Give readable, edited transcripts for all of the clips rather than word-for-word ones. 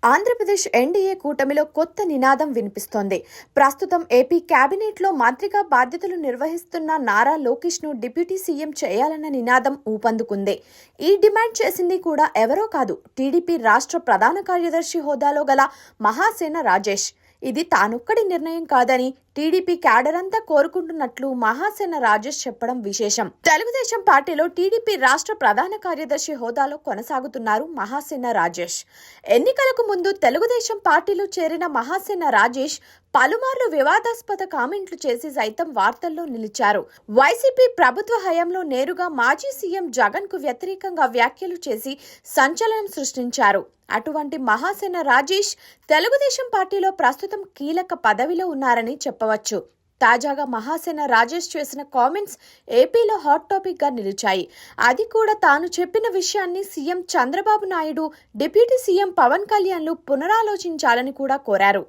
Andhra Pradesh NDA కూటమిలో కొత్త నినాదం వినిపిస్తోంది. ప్రస్తుతం ఏపీ కేబినెట్లో మంత్రిగా బాధ్యతలు నిర్వహిస్తున్న నారా లోకేష్ను డిప్యూటీ సీఎం చేయాలన్న నినాదం ఊపందుకుంది. ఈ డిమాండ్ చేసింది కూడా ఎవరో కాదు, టీడీపీ రాష్ట్ర ప్రధాన కార్యదర్శి హోదాలో గల మహాసేన రాజేష్. ఇది తానొక్కడి నిర్ణయం కాదని టీడీపీ క్యాడర్ అంతా కోరుకుంటున్నట్లు మహాసేన రాజేష్ చెప్పడం విశేషం. తెలుగుదేశం పార్టీలో టీడీపీ రాష్ట్ర ప్రధాన కార్యదర్శి హోదాలో కొనసాగుతున్నారు మహాసేన రాజేష్. ఎన్నికలకు ముందు తెలుగుదేశం పార్టీలో చేరిన మహాసేన రాజేష్ పలుమార్లు వివాదాస్పద కామెంట్లు చేసి సైతం వార్తల్లో నిలిచారు. వైసీపీ ప్రభుత్వ హయాంలో నేరుగా మాజీ సీఎం జగన్ కు వ్యతిరేకంగా వ్యాఖ్యలు చేసి సంచలనం సృష్టించారు. అటువంటి మహాసేన రాజేష్ తెలుగుదేశం పార్టీలో ప్రస్తుతం కీలక పదవిలో ఉన్నారని చెప్పవచ్చు. తాజాగా మహాసేన రాజేష్ చేసిన కామెంట్స్ ఏపీలో హాట్ టాపిక్ గా నిలిచాయి. అది కూడా తాను చెప్పిన విషయాన్ని CM Chandrababu Naidu, deputy CM Pavan కళ్యాణ్లు పునరాలోచించాలని కూడా కోరారు.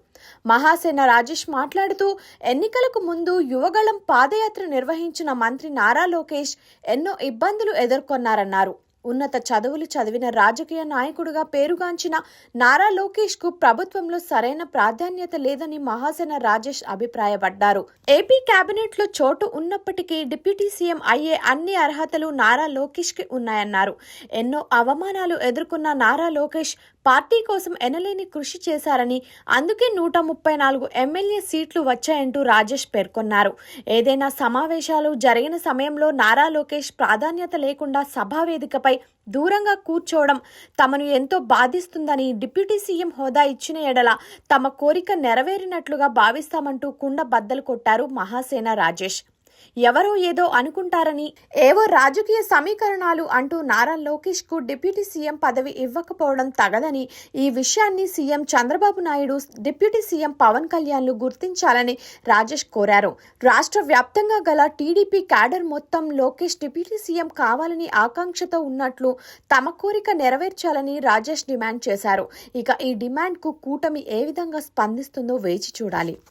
మహాసేన రాజేష్ మాట్లాడుతూ, ఎన్నికలకు ముందు యువగళం పాదయాత్ర నిర్వహించిన మంత్రి నారా లోకేష్ ఎన్నో ఇబ్బందులు ఎదుర్కొన్నారన్నారు. ఉన్నత చదువులు చదివిన రాజకీయ నాయకుడిగా పేరుగాంచిన నారా లోకేష్ కు ప్రభుత్వంలో సరైన ప్రాధాన్యత లేదని మహాసేన రాజేష్ అభిప్రాయపడ్డారు. ఏపీ కేబినెట్ లో చోటు ఉన్నప్పటికీ డిప్యూటీ సీఎం అయ్యే అన్ని అర్హతలు నారా లోకేష్ కి ఉన్నాయన్నారు. ఎన్నో అవమానాలు ఎదుర్కొన్న నారా లోకేష్ పార్టీ కోసం ఎనలేని కృషి చేశారని, అందుకే 134 ఎమ్మెల్యే సీట్లు వచ్చాయంటూ రాజేష్ పేర్కొన్నారు. ఏదైనా సమావేశాలు జరిగిన సమయంలో నారా లోకేష్ ప్రాధాన్యత లేకుండా సభావేదికపై దూరంగా కూర్చోవడం తమను ఎంతో బాధిస్తుందని, డిప్యూటీ సీఎం హోదా ఇచ్చిన ఎడల తమ కోరిక నెరవేరినట్లుగా భావిస్తామంటూ కుండ బద్దలు కొట్టారు మహాసేన రాజేష్. ఎవరో ఏదో అనుకుంటారని, ఏవో రాజకీయ సమీకరణాలు అంటూ నారా లోకేష్ కు డిప్యూటీ సీఎం పదవి ఇవ్వకపోవడం తగదని, ఈ విషయాన్ని CM Chandrababu Naidu, deputy CM Pavan కళ్యాణ్లు గుర్తించాలని రాజేష్ కోరారు. రాష్ట్ర వ్యాప్తంగా గల టీడీపీ క్యాడర్ మొత్తం లోకేష్ డిప్యూటీ సీఎం కావాలని ఆకాంక్షతో ఉన్నట్లు, తమ కోరిక నెరవేర్చాలని రాజేష్ డిమాండ్ చేశారు. ఇక ఈ డిమాండ్ కు కూటమి ఏ విధంగా స్పందిస్తుందో వేచి చూడాలి.